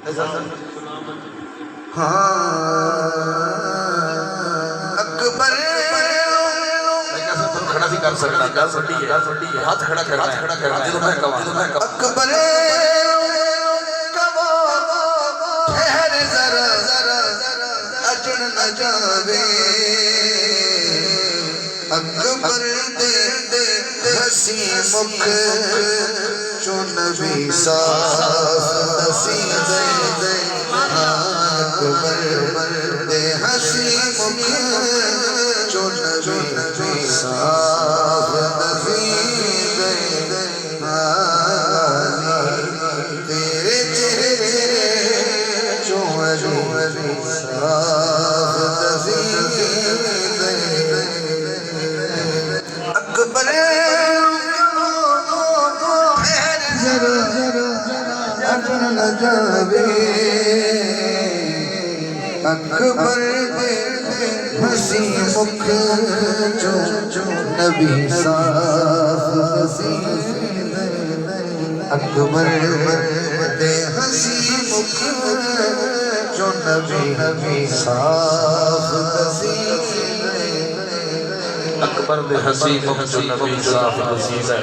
اکبر کھڑا بھی کر سکتا گل سٹی ہے ہاتھ کھڑا کرنا ہے جدو میں کہاں اکبر کبو ٹھہر ذرا اجڑ نہ جاوے اکبر دے ہسی مکھ چو نبی صاف نصیب دے اکبر دے ہسی مکھ چو نبی صاف نصیب دے تیرے چہرے چو نبی صاف نصیب دے اکبر اجڑ نہ جاوے اکبر دے ہسی مکھ چو نبی صاف نصیب دے اکبر دے ہسی مکھ چو نبی صاف نصیب دے اکبر دے ہسی مکھ چو نبی صاف نصیب ہے